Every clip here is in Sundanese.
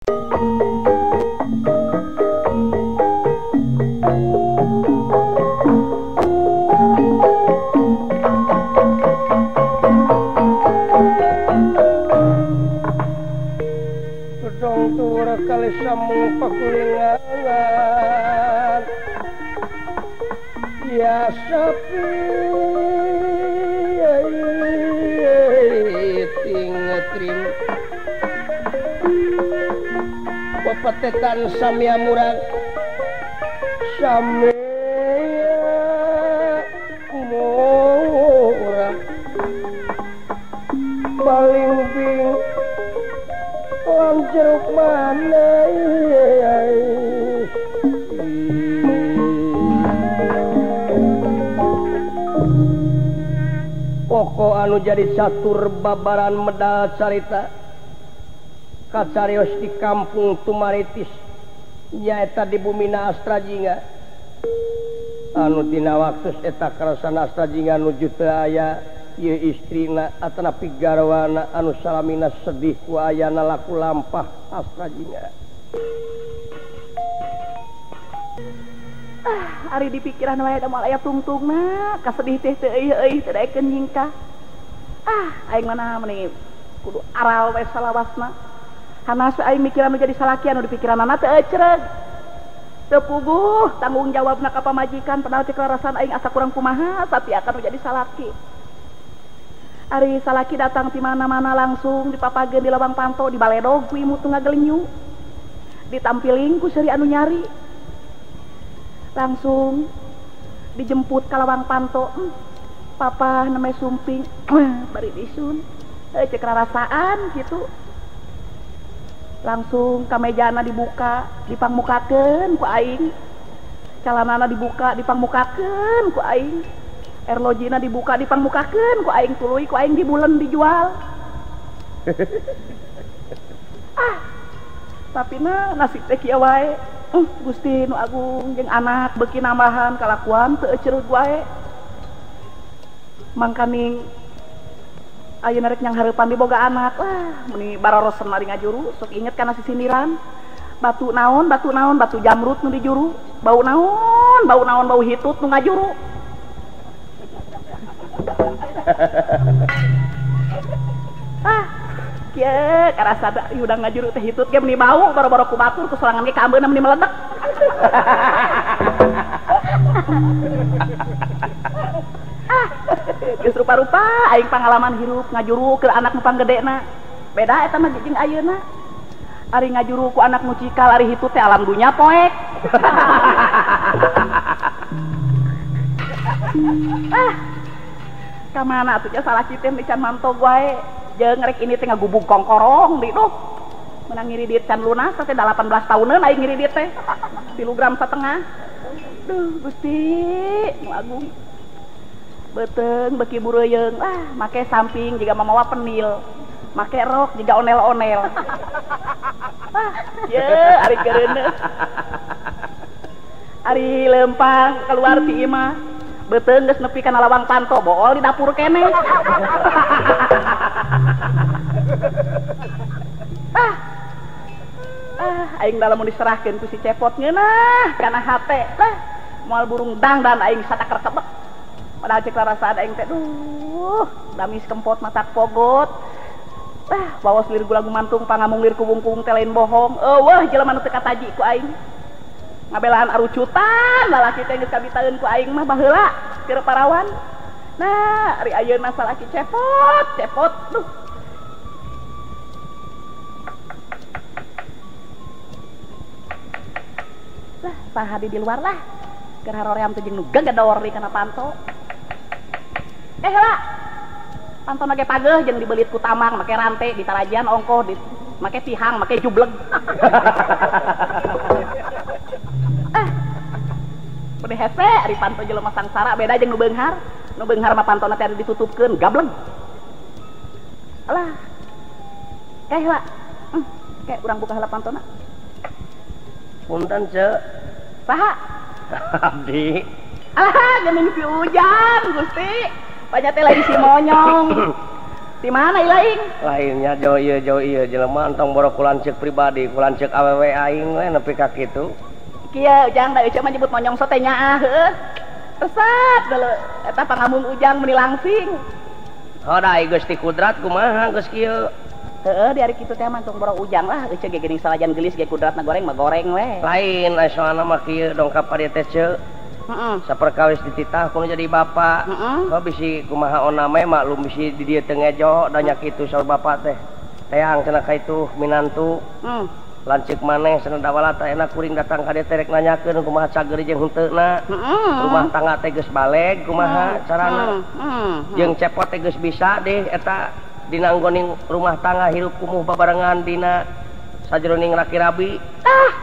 Kali samung pakulingan ya sapi tingetrim pepetetan samia murag samia murag paling bing jeruk mana pokok anu jadi catur babaran medal carita kacarios di kampung Tumaritis nyaeta di bumina Astrajinga anu tina waktu eta karasan Astrajinga nuju teu aya ieu istrina atanapi garwana anu salamina sedih ku ayana laku lampah Astrajinga. Ari di pikiran wae da moal aya tungtungna kasedih teh teu euy teu daekeun nyingkah. Aing mana meni kudu aral we salawasna. Hanas aing mikiran jadi salaki anu di pikiranna teu ecreg. Teu puguh tanggung jawabna ka pamajikan padahal cek rarasan aing asa kurang kumaha tapi akan jadi salaki. Ari salaki datang di mana-mana langsung dipapageun di lawang panto di baledog ku imut nu ngagelenyu ditampiling ku seuri anu nyari langsung dijemput ka lawang panto papa namanya sumping bari disun cek rarasaan gitu langsung kamejana dibuka dipangmukakeun ku aing calanana dibuka dipangmukakeun ku aing erlojina dibuka dipangmukakeun ku aing tuluy ku aing dibulen dijual. Tapi nasib teh kieu wae. Gusti nu agung jeung anak beuki nambahan kalakuan teu ecereug wae. Mangkaning ayeuna rek nyang hareupan diboga anak. Meni barorosen mari ngajuru sok inget kana sisindiran. Batu naon batu jamrut nu dijuru. Bau naon bau hitut nu ngajuru. Kieu karasa udah ngajuru teh hitut ge meni bau boro-boro ku batur ku sorangan ge ka ambeuna meni meledek. Geus rupa-rupa aing pangalaman hirup ngajuru ke anak nu panggedena. Beda eta mah jeung ayeuna. Ari ngajuru ku anak nu cikal ari hitut teh alam dunya poek. Kamana atuh salah kita can mantog wae jeung rek ini teh ngagubug kongkorong di duh menang ngiri diet can lunas teh 18 tahunan aing ngiri diet teh 3 gram setengah duh Gusti nu agung beteung beki bureuyeung make samping jiga mamawa penil make rok jiga onel-onel ye ari keureuneus ari lempang keluar ti imah beteung geus nepi kana lawang panto bool di dapur kene. Aing dalam mau diserahkeun ku si cepot ngeunah kana hate lah moal burung dangdan aing satakar kebek padahal cek rarasaan aing teh duh damis kempot matak pogot bawas lir gula gumantung pangamung lir kubung-kubung teh lain bohong eueuh jelema nu teu kataji ku aing ngabelaan arucutan lalaki teh geus kabitaeun ku aing mah baheula keur parawan. Nah ari ayeuna salaki cepot duh lah sahadi di luar lah keur haroream teh jeung nu gagador di kana panto heula panto ge pageuh jeung dibelit ku tamang make rante di tarajan ongkoh di make tihang make jubleg. Bade hese ari panto jelema sangsara beda jeung nu beunghar mah pantona teh ditutupkeun gableng. Alah. Heula. Kayak urang buka heula pantona. Punten, Cek. Saha? Abdi. Alah, geuning si Ujang, Gusti. Banyak teh lain si Monyong. Ti di mana ilaing lainnya jauh iya jelema entong boro kulancek pribadi kulancek awewe aing we nepi ka kitu kieu ujang da euceuk mah nyebut monyong teh nyaah heuh resep deuleu eta pangamung ujang meuni langsing hodai Gusti Kudrat kumaha geus kieu heeh di ari kitu teh mah tong boro ujang lah euceuk ge geuning salajan geulis ge kudratna goreng mah goreng we lain aya soalna mah kieu dongkap ka dieu teh ceuk saperkawis dititah kudu jadi bapak kok bisi kumaha oname maklum bisi di dieu teu ngejo da nya kitu saur bapak teh teang cenah ka itu minantu lanceuk maneh cenah dawala teh enak kuring datang ka dieu teh rek nanyakeun kumaha cager jeung heunteuna rumah tangga teh geus baleg kumaha carana jeung cepot teh geus bisa deh eta dina anggoning rumah tangga hirup kumuh babarengan dina sajroning laki rabi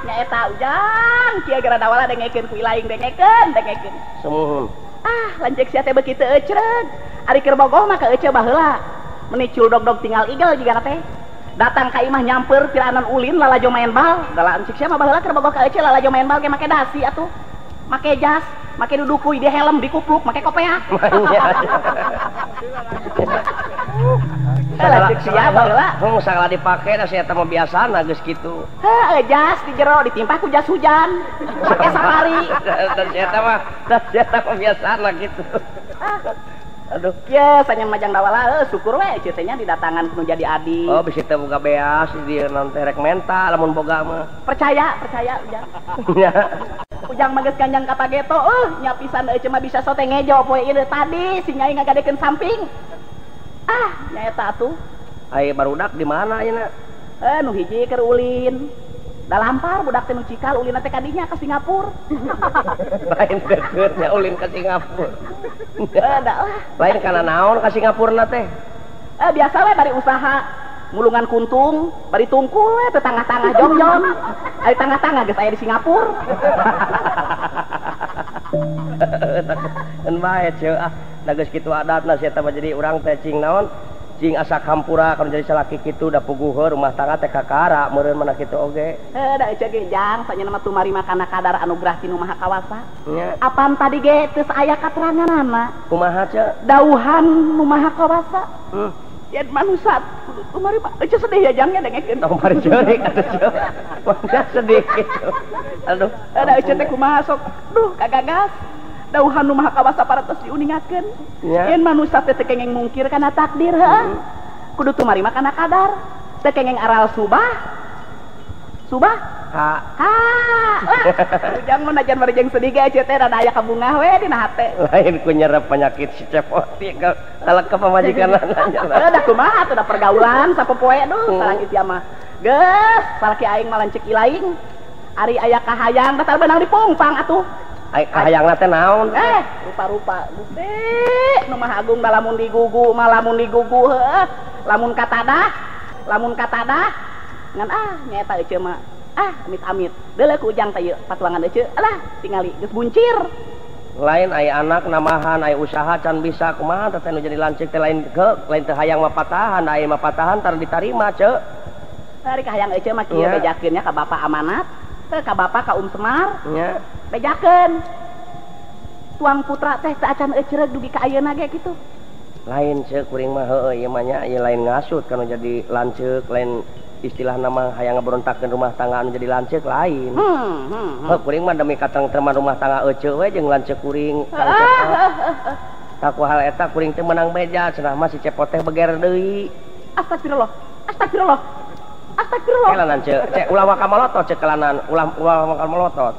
nya eta ujang kieu gara dawala dengekeun ku ilaing dengekeun semuhun lanceuk sia teh beuki teu ecreug ari keur bogoh mah ka ece baheula meuni culdog-dog tinggal igel jiga teh datang ka imah nyamper piranan ulin lalajo main bal da lanceuk sia mah baheula keur bogoh ka ece lalajo main bal ge make dasi atuh make jas make dudukuy di helm di kupluk make kopeak lanceuk sia baheula sagala dipake da sia teh mah biasana geus kitu jas di jero ditimpah ku jas hujan make safari dan sia teh mah biasana gitu aduh ya sanya majang dawala syukur we ceuk teh nya didatangan kudu jadi adi oh bisi teh boga beas di naon teh rek menta lamun boga mah percaya ujang ujang mah geus kanjang ka pageto nya pisan euy mah bisa sote ngejo poe ieu tadi si nyai ngagadekeun samping nya eta atuh ai barudak di mana ayeuna nu hiji keur ulin da lampar budak teh nu cikal ulin teh kadinya ka Singapura lain deukeut nya ulin ka Singapura da lah lain kana naon ka Singapura teh biasa we bari usaha mulungan kuntung bari tungkul we teh tangah-tangah jong-jong ari tangah-tangah geus aya di Singapura en bae ceuk da geus kitu adatna sia teh jadi urang teh cing naon cing asa kampura kalau jadi salaki kitu da puguheur rumah tangga teh kakara meureun mana kitu oge da ece ge jang sanya nama tumari makana kadar anugerah tinu maha kawasa apaan tadi ge teu aya kateranganana kumaha ceuk dauhan nu maha kawasa yen manusia tumari ece sedih ya jangnya dengekeun tumari ceurik atuh ceuk mana sedih kitu aduh da ece teh kumaha sok duh kagagas dauhan nu maha kawasa parantos diuningakeun yen manusia teh teu kengeng mungkir kana takdir heuh kudu tumari mah kana kadar teu kengeng aral subah ujang mun najan marejeng sedih ge teh rada aya kabungah we dina hate lain ku nyerep penyakit si cepot ka kalek ka pamajikanna da kumaha teh da pergaulan sapopoe sareng ieu mah geus salaki aing mah lanceuk ilaing ari aya kahayang da benang dipungpang atuh kahayangna teh naon rupa-rupa Gusti nu maha agung da lamun digugu heuh lamun katadah ngan nyaeta euceuk mah amit-amit deuleu ku ujang teh patuangan euceuk alah tingali geus buncir lain aya anak namahan aya usaha can bisa kumaha teh nu jadi lanceuk teh lain teh hayang mah patahan aya mah patahan tar ditarima ceuk ari kahayang euceuk mah kieu bejakeun nya ka bapak amanat teh ka bapak ka Semar nya bejakeun tuang putra teh teu acan euceuk dugi ka ayeuna ge kitu lain ceuk kuring mah heueuh ieu mah nya ieu lain ngasut kana jadi lanceuk lain istilah nama hayang ngaberontakeun rumah tangga anu jadi lanceuk lain kuring mah demi katengtreman rumah tangga euceuk we jeung lanceuk kuring taku hal eta kuring teh menang beja cenah mah si cepot teh beger deui astagfirullah kelanan ceuk ulah wakal malotot ceuk kelanan ulah wakal malotot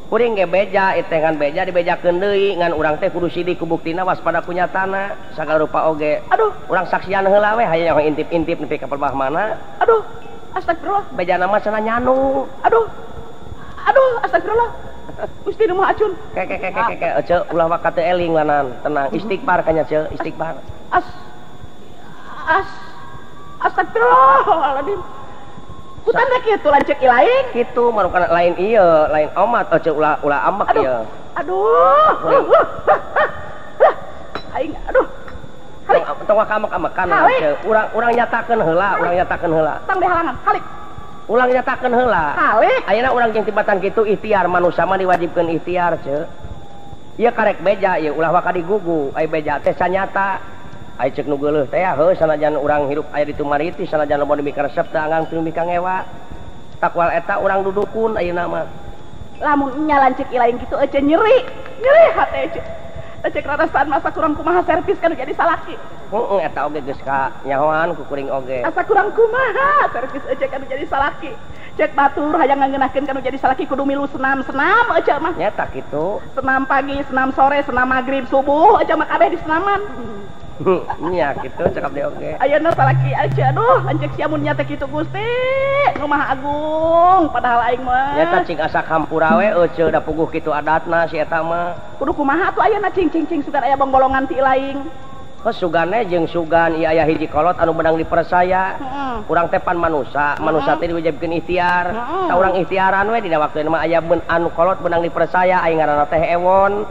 kuring ge beja itengan beja dibejakeun deui ngan urang teh kudu sidik ku buktina waspada ku nyatana sagala rupa oge aduh urang saksian heula we hayang intip-intip nepi ka perbah mana aduh astagfirullah bejana mah cenah nyanu aduh astagfirullah Gusti nu maha acun ceuk ulah waka teu eling lanan tenang istighfar kanya ceuk istighfar astagfirullahaladzim Kutanda kitu lanceuk ilaing kitu marukana lain ieu lain omat ceuk ulah ambek ieu aduh aing aduh halik tong wakamek-amekan ceuk urang nyatakeun heula tang dihalangan halik ulang nyatakeun heula halik ayeuna urang jeung tibatan kitu ikhtiar manusia mah diwajibkeun ikhtiar ceuk ieu karek beja ieu ulah waka digugu ai beja teh sanyata ai cek nu geuleuh teh heuh sanajan urang hirup aya di Tumariti sanajan loba demi resep teh anggang teu mika ngewa takwal eta urang dudukun ayeuna mah lamun nya lancik ilaing kitu ece nyeri hate ece cek rarasan masa kurang kumaha servis kan jadi salaki eta oge geus ka nyahoan ku kuring oge asa kurang kumaha servis ece kan jadi salaki cek batur hayang ngeunahkeun kan jadi salaki kudu milu senam ece mah nyata kitu senam pagi senam sore senam maghrib subuh ece mah kabeh di senaman nya kitu cakap deh oge ayeuna salaki aja aduh anjek sia mun nya teh kitu Gusti nu maha agung padahal aing mah nyata cing asa kampura we ece da puguh kitu adatna si eta mah kudu kumaha atuh ayeuna cing sugan aya bongbolongan ti ilaing sugane jeung sugan ieu aya hiji kolot anu menang dipersaya urang teh pan manusa teh diwajibkeun ikhtiar ta urang ikhtiaran we dina waktu mah aya anu kolot menang dipersaya aing ngaranna teh Ewon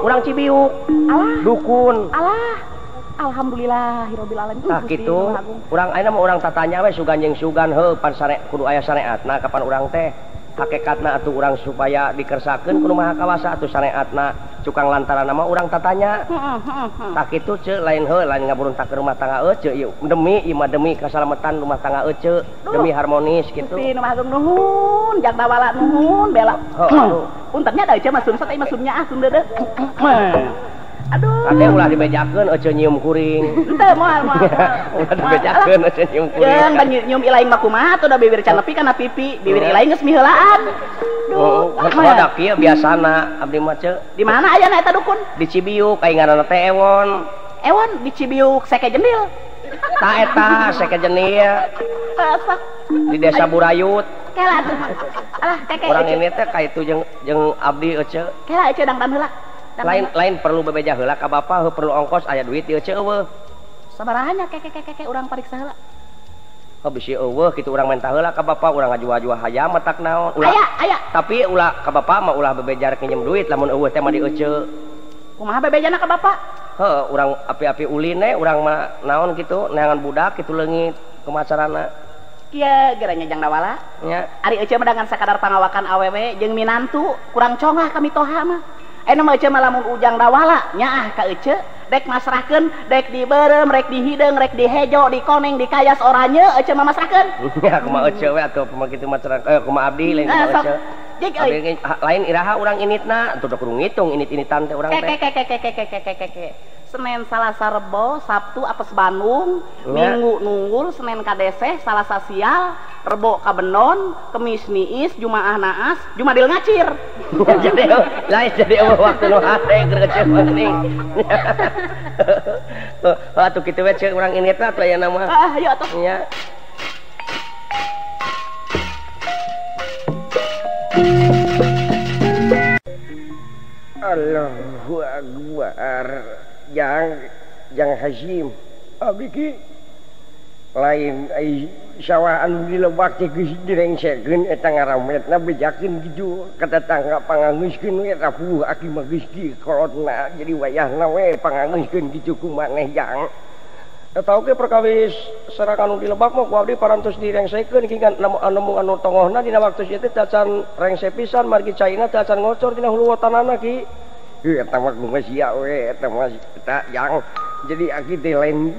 urang Cibiuk alah dukun alah alhamdulillahirabbil alamin tah kitu urang ayeuna mah urang tatanya we sugan jeung sugan heuh pan sare kudu aya syariatna kapan urang teh hakikatna atuh urang supaya dikersakeun kudu maha kawasa atuh syariatna cukang lantaran nama urang tatanya tah kitu ce lain heuh lain ngaburuntak ke rumah tangga ece ieu demi ieu mah demi kasalamatan rumah tangga ece demi harmonis kitu Gusti nu maha nuhun jak dawala nuhun bela puntennya da ece mah sumsat ieu mah sumnya ah sum deudeu aduh kade ulah dibejakeun ece nyium kuring henteu moal ulah dibejakeun ece nyium kuring jeung da nyium ilaing mah kumaha atuh da bibir can nepi kana pipi bibir ilaing geus miheulaan duh da kieu biasana abdi mah ce di mana aya eta dukun di Cibiuk aya ngaranna teh Ewon di Cibiuk seke jendil tah eta seke jenil di desa Burayut kela atuh alah keke urang ini teh ka itu jeung abdi ece kela ece dangdan heula lain perlu bebeja heula ka bapa heuh perlu ongkos aya duit ieu ce eueuh sabaraha keke urang pariksa heula bisi eueuh kitu urang menta heula ka bapa urang ngajua-jua hayam matak naon aya tapi ulah ka bapa mah ulah bebejar pinjem duit lamun eueuh teh mah di ece kumaha bebejana ka bapa heuh urang api-api ulin urang mah naon kitu neangan budak kitu leungit kumacarana kieu geranya jang dawala nya ari ece mah dangan sakadar pangawakan awewe jeung minantu kurang congah kami toha mah anu mah ece mah lamun ujang dawala nyaah ka ece dek masrahkeun dek dibeureum rek dihideung rek dihejo dikoneng dikayas oranye ece mah masrahkeun ya kumaha ece we atuh kumaha kitu macarana kumaha abdi lain kumaha ece Jik lain iraha urang initna atuh da kudu ngitung init-initan teh urang teh Senin Salasa Rebo Sabtu apes Bandung Minggu nunggul Senin kadeseh Salasa sial Rebo kabenon Kemis niis Jumaah naas Jumadil ngacir jadi lain jadi waktu nu hate keur penting atuh kitu we ceuk urang initna atuh aya nama ayo atuh nya Allahu Akbar yang Hasyim abdi ki lain ai sawah anu dilebak teh geus direngsekeun eta ngarametna bejakeun kitu ka tetangga pangangeuskeun we rapuh aki mah geus dikolotna jadi wayahna we pangangeuskeun kitu ku maneh jang eta oge perkawis sareng anu dilebak mah ku abdi parantos direngsekeun ki anu tongohna dina waktu ieu teh tacan rengse pisan margi caina tacan ngocor dina hulu watanana ki eta mah geus sia we eta mah eta yang jadi aki teh lain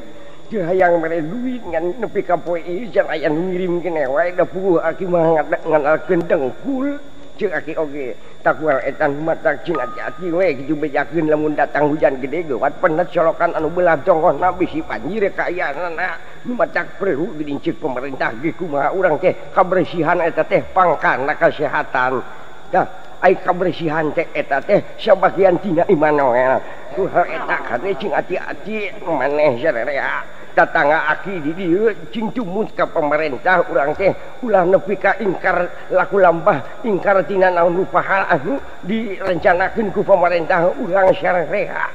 teu hayang mere duit ngan nepi ka poe ieu jan aya nu ngirimkeun wae da puguh aki mah nganalkeun dengkul ceuk aki oge takwal etan mata cing hati-hati we kitu bejakeun lamun datang hujan gede geuwat penet colokan anu beulah congohna bisi banjir ka ayeuna macak perlu didincik pemerintah ge kumaha urang teh kabersihan eta teh pangkana kesehatan dah ai kabersihan teh eta teh sabagian tina iman we ku eta kade cing hati-hati maneh sarerea datangga aki di dieu cing cumut ka pemerintah urang teh ulah nepi ka ingkar laku lampah ingkar tina naon rupa hal anu direncanakeun ku pemerintah urang sarerea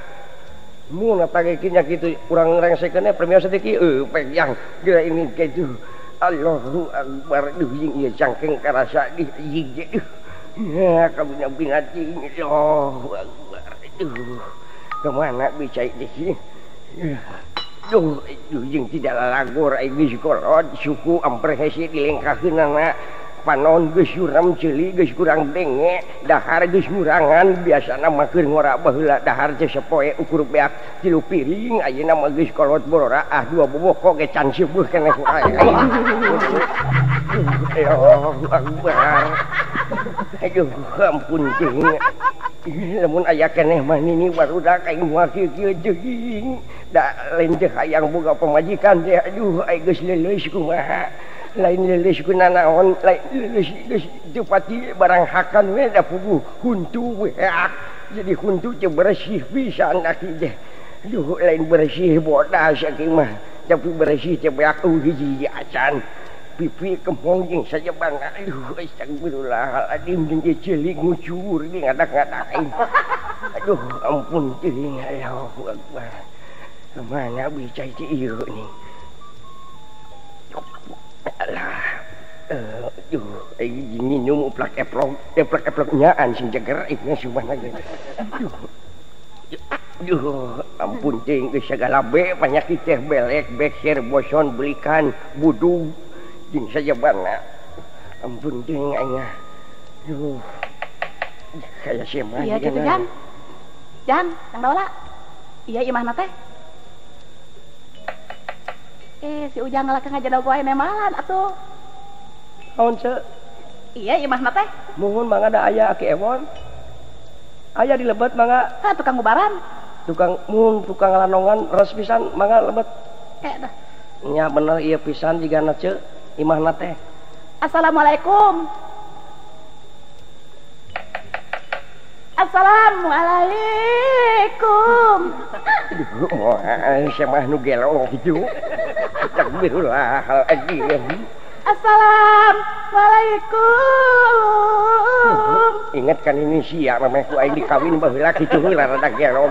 mun atagekeun nya kitu urang rengsekeun premio sedeki pegang geura ini kitu Allahu Akbar duh jeung ieu cangkeng karasa di ieu ya kamu nyampi hati Allahu Akbar kemana bisa ini duh jeung tidak lalagor ai geus kolot suku amprehesi dilengkakeun anak panon geus suram ceuli geus kurang denge dahar geus ngurangan biasana mah keur ngora baheula dahar teh sapoe ukur beak 3 piring ayeuna mah geus kolot borora 2 bobok ge can seueuh keneh ya Akbar aduh ampun ting lamun aya keneh mah nini barudak aing moal kieu jeung da lain teh hayang boga pamajikan teh aduh ai geus leuleus kumaha lain leuleus ku nanaon lain leuleus geus teu pati barang hakan we da puguh huntu we jadi huntu teh bersih pisan aki teh aduh lain bersih bodas aki mah tapi bersih teh beak hiji acan pipi kemong jeung saja bang aduh astagfirullahaladzim jeung ceuli ngucur di ngadak-ngadakin aduh ampun teuing Allahu Akbar mana bicai teh ieu nih alah aing minum eplak nyaan sing jeger ieu sumana ge ampun ting geus sagala be panyakit teh belek bekser boson belikan budug jeung sajabana ampun ting aing kaya sema iya kitu Jan yang daola iya imahna teh si Ujang ngalak ngajadau ku aya malan atuh naon ce iya imahna teh muhun mangga da aya Aki Ewon aya di Lebet mangga tukang ubaran tukang lanongan res pisan mangga Lebet dah nya bener ieu pisan jigana ce imahna teh Assalamualaikum Assalamualaikum siapa nu gelo gitu Astagfirullahaladzim Assalamualaikum ingat kan ini sia mamahku aing dikawin baheula kitu heula rada gelo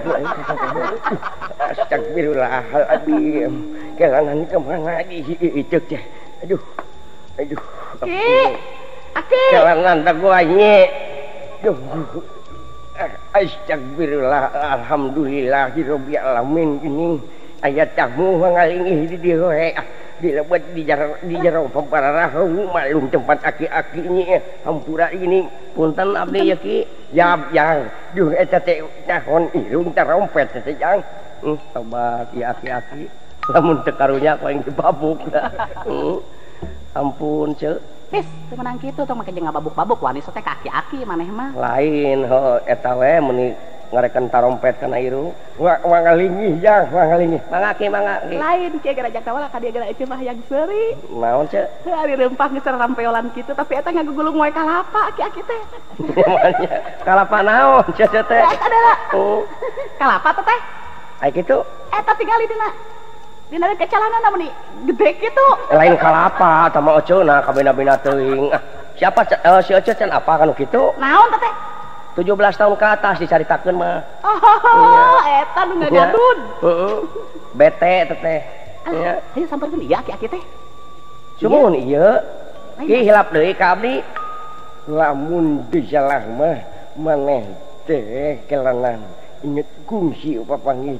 Astagfirullahaladzim kelanan kemana itu teh aduh Aki kelanan da gua nye astagfirullah alhamdulillahirabbil alamin ini aya tamu ngalingih di dieu di Lebet di jero papararahu malum tempat aki-aki nya hampura ini punten abdi ya ki yap yang duh eta teh nahon irung tarompet teh jang tobat ya aki-aki lamun teu karunya ku aing dibabuk ampun ce Pis, teu menang kitu tong make jeung ngababuk-babuk wani teh ka aki-aki maneh mah. Lain heuh eta we meuni ngarekan tarompet kana irung. Wangalingih jang, wangalingih. Mangga ki mangga ki. Lain kieu garajak tawala ka dieu gara ece mah yang seuri. Naon ce? Ari rempah geus rampeolan kitu tapi eta ngagugulung moe kalapa aki-aki teh. Kalapa naon ce teh? Eta da. Kalapa teh. Ai kitu. Eta tinggali dina kecalanan namun nih gede gitu lain kalapa sama oceuna kabina-bina teuing siapa si Oce can apa kan gitu naon teh 17 tahun ke atas dicaritakeun mah eta nu ngagadun bete teh nya ayo sampeurkeun ieu aki-aki teh sumuhun ieu ki hilap deui ka abdi lamun dijalah mah maneh teh kelanan inget kungsi papanggih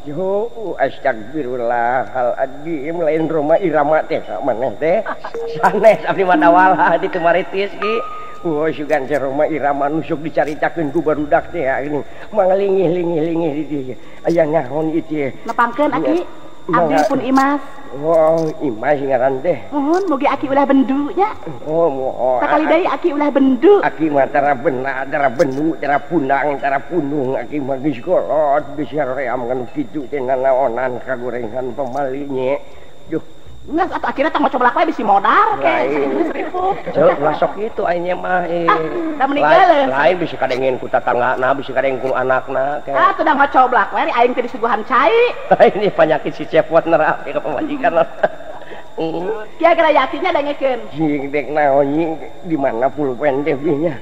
astagfirullahaladzim lain Roma Irama teh maneh teh sanes abdi madawala di Tumaritis ki sugan si Roma Irama nusuk dicaritakeun ku barudak teh ini manglingih-lingih di dieu aya naon ieu nepangkeun aki abdi pun Imas Imas ngaran teh nuhun mugi aki ulah bendu nya sakali deui aki ulah bendu aki mah tara beuna tara bendu tara pundang tara pundung aki mah geus kolot geus ream kan kitu teh nanaonan kagorengan pamalinya duh geus atuh akhirna tong coblak we bisi modar ke 1000 ceu lasok kitu aing mah da meninggal lain bisi kadengen ku tatanggana bisi kadeng ku anakna ke teu da ngocoblak we aing teh disuguhan cai ini penyakit si cepot nerake ka pamajikan kira-kira yakinnya dengekeun sing dek naon di mana pulpen teh nya